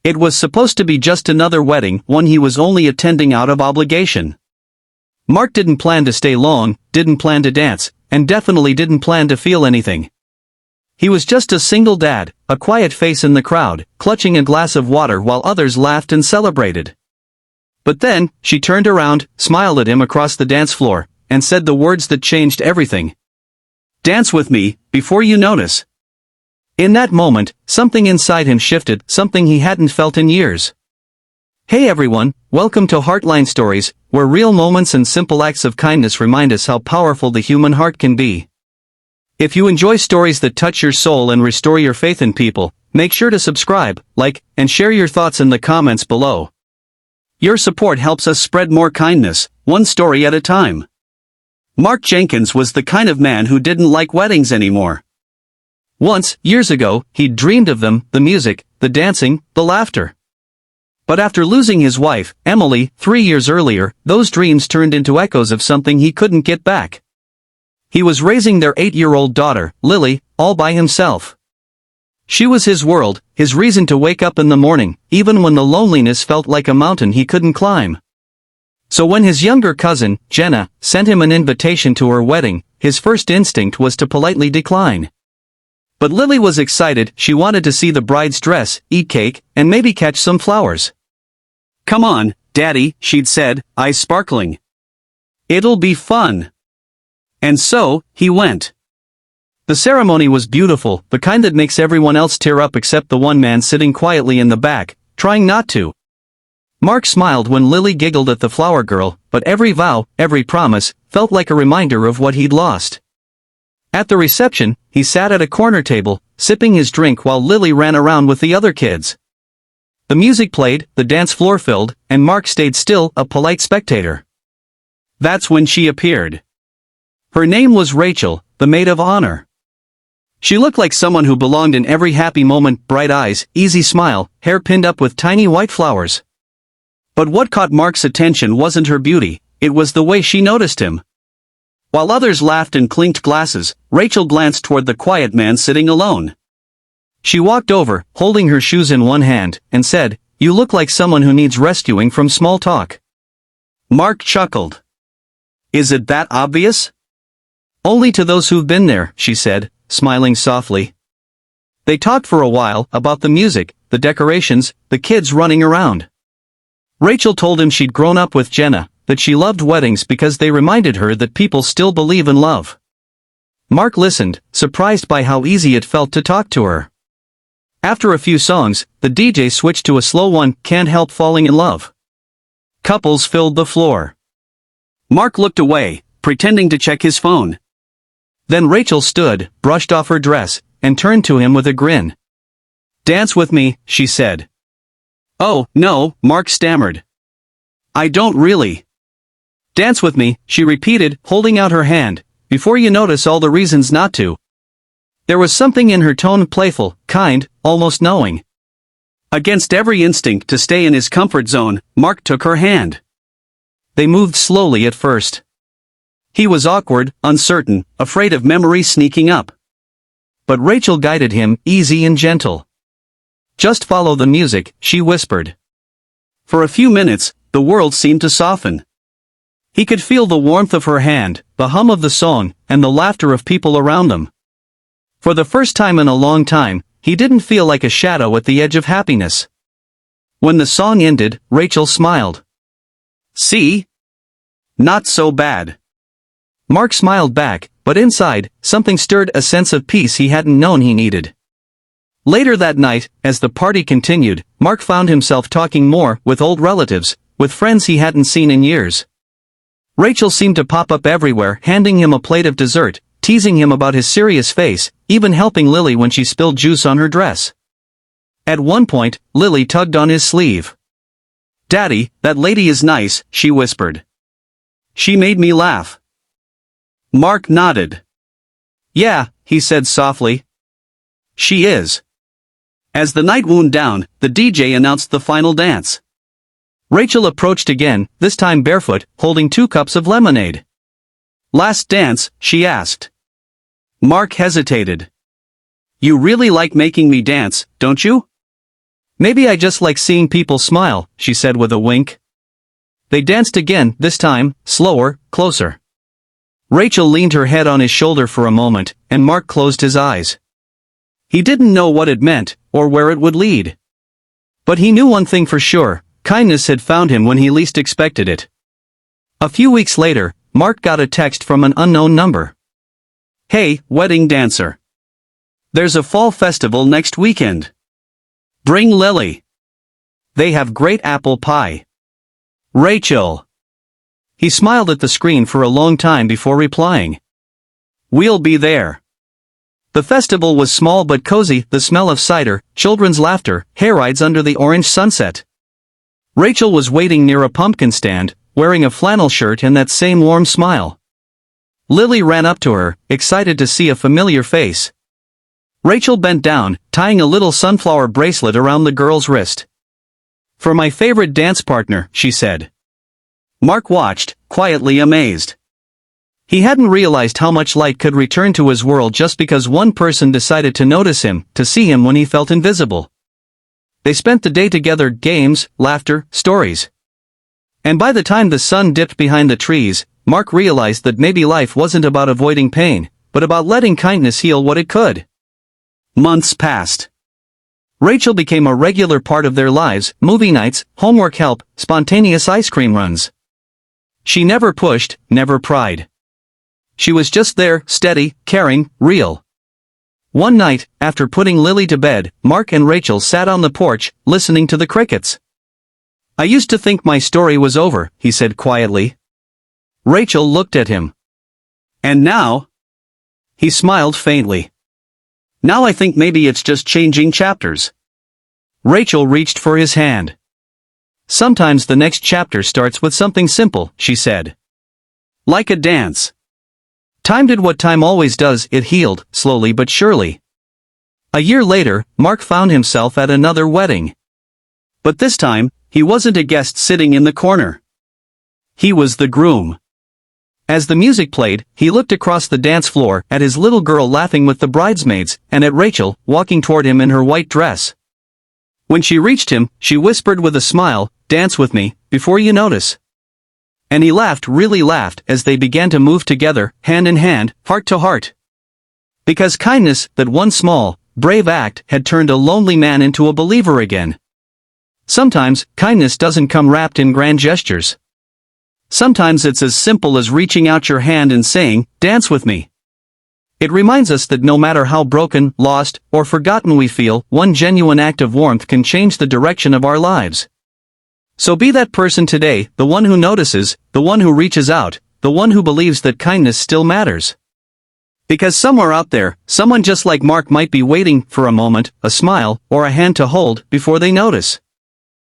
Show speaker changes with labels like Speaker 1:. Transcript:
Speaker 1: It was supposed to be just another wedding, one he was only attending out of obligation. Mark didn't plan to stay long, didn't plan to dance, and definitely didn't plan to feel anything. He was just a single dad, a quiet face in the crowd, clutching a glass of water while others laughed and celebrated. But then, she turned around, smiled at him across the dance floor, and said the words that changed everything. "Dance with me, before you notice." In that moment, something inside him shifted, something he hadn't felt in years. Hey everyone, welcome to Heartline Stories, where real moments and simple acts of kindness remind us how powerful the human heart can be. If you enjoy stories that touch your soul and restore your faith in people, make sure to subscribe, like, and share your thoughts in the comments below. Your support helps us spread more kindness, one story at a time. Mark Jenkins was the kind of man who didn't like weddings anymore. Once, years ago, he'd dreamed of them, the music, the dancing, the laughter. But after losing his wife, Emily, 3 years earlier, those dreams turned into echoes of something he couldn't get back. He was raising their 8-year-old daughter, Lily, all by himself. She was his world, his reason to wake up in the morning, even when the loneliness felt like a mountain he couldn't climb. So when his younger cousin, Jenna, sent him an invitation to her wedding, his first instinct was to politely decline. But Lily was excited, she wanted to see the bride's dress, eat cake, and maybe catch some flowers. "Come on, Daddy," she'd said, eyes sparkling. "It'll be fun." And so, he went. The ceremony was beautiful, the kind that makes everyone else tear up except the one man sitting quietly in the back, trying not to. Mark smiled when Lily giggled at the flower girl, but every vow, every promise, felt like a reminder of what he'd lost. At the reception, he sat at a corner table, sipping his drink while Lily ran around with the other kids. The music played, the dance floor filled, and Mark stayed still, a polite spectator. That's when she appeared. Her name was Rachel, the maid of honor. She looked like someone who belonged in every happy moment, bright eyes, easy smile, hair pinned up with tiny white flowers. But what caught Mark's attention wasn't her beauty, it was the way she noticed him. While others laughed and clinked glasses, Rachel glanced toward the quiet man sitting alone. She walked over, holding her shoes in one hand, and said, "You look like someone who needs rescuing from small talk." Mark chuckled. "Is it that obvious?" "Only to those who've been there," she said, smiling softly. They talked for a while, about the music, the decorations, the kids running around. Rachel told him she'd grown up with Jenna, that she loved weddings because they reminded her that people still believe in love. Mark listened, surprised by how easy it felt to talk to her. After a few songs, the DJ switched to a slow one, "Can't Help Falling in Love." Couples filled the floor. Mark looked away, pretending to check his phone. Then Rachel stood, brushed off her dress, and turned to him with a grin. "Dance with me," she said. "Oh, no," Mark stammered. "I don't really." "Dance with me," she repeated, holding out her hand, "before you notice all the reasons not to." There was something in her tone, playful, kind, almost knowing. Against every instinct to stay in his comfort zone, Mark took her hand. They moved slowly at first. He was awkward, uncertain, afraid of memories sneaking up. But Rachel guided him, easy and gentle. "Just follow the music," she whispered. For a few minutes, the world seemed to soften. He could feel the warmth of her hand, the hum of the song, and the laughter of people around them. For the first time in a long time, he didn't feel like a shadow at the edge of happiness. When the song ended, Rachel smiled. "See? Not so bad." Mark smiled back, but inside, something stirred, a sense of peace he hadn't known he needed. Later that night, as the party continued, Mark found himself talking more with old relatives, with friends he hadn't seen in years. Rachel seemed to pop up everywhere, handing him a plate of dessert, teasing him about his serious face, even helping Lily when she spilled juice on her dress. At one point, Lily tugged on his sleeve. "Daddy, that lady is nice," she whispered. "She made me laugh." Mark nodded. "Yeah," he said softly. "She is." As the night wound down, the DJ announced the final dance. Rachel approached again, this time barefoot, holding 2 cups of lemonade. "Last dance?" she asked. Mark hesitated. "You really like making me dance, don't you?" Maybe I just like seeing people smile, she said with a wink. They danced again, this time, slower, closer. Rachel leaned her head on his shoulder for a moment, and Mark closed his eyes. He didn't know what it meant, or where it would lead. But he knew one thing for sure, kindness had found him when he least expected it. A few weeks later, Mark got a text from an unknown number. Hey, wedding dancer. There's a fall festival next weekend. Bring Lily. They have great apple pie. Rachel. He smiled at the screen for a long time before replying. We'll be there. The festival was small but cozy, the smell of cider, children's laughter, hair rides under the orange sunset. Rachel was waiting near a pumpkin stand, wearing a flannel shirt and that same warm smile. Lily ran up to her, excited to see a familiar face. Rachel bent down, tying a little sunflower bracelet around the girl's wrist. For my favorite dance partner, she said. Mark watched, quietly amazed. He hadn't realized how much light could return to his world just because one person decided to notice him, to see him when he felt invisible. They spent the day together, games, laughter, stories. And by the time the sun dipped behind the trees, Mark realized that maybe life wasn't about avoiding pain, but about letting kindness heal what it could. Months passed. Rachel became a regular part of their lives, movie nights, homework help, spontaneous ice cream runs. She never pushed, never pried. She was just there, steady, caring, real. One night, after putting Lily to bed, Mark and Rachel sat on the porch, listening to the crickets. I used to think my story was over, he said quietly. Rachel looked at him. And now? He smiled faintly. Now I think maybe it's just changing chapters. Rachel reached for his hand. Sometimes the next chapter starts with something simple, she said. Like a dance. Time did what time always does, it healed, slowly but surely. A year later, Mark found himself at another wedding. But this time, he wasn't a guest sitting in the corner. He was the groom. As the music played, he looked across the dance floor, at his little girl laughing with the bridesmaids, and at Rachel, walking toward him in her white dress. When she reached him, she whispered with a smile, "Dance with me, before you notice." And he laughed, really laughed, as they began to move together, hand in hand, heart to heart. Because kindness, that one small, brave act, had turned a lonely man into a believer again. Sometimes, kindness doesn't come wrapped in grand gestures. Sometimes it's as simple as reaching out your hand and saying, "Dance with me." It reminds us that no matter how broken, lost, or forgotten we feel, one genuine act of warmth can change the direction of our lives. So be that person today, the one who notices, the one who reaches out, the one who believes that kindness still matters. Because somewhere out there, someone just like Mark might be waiting for a moment, a smile, or a hand to hold, before they notice.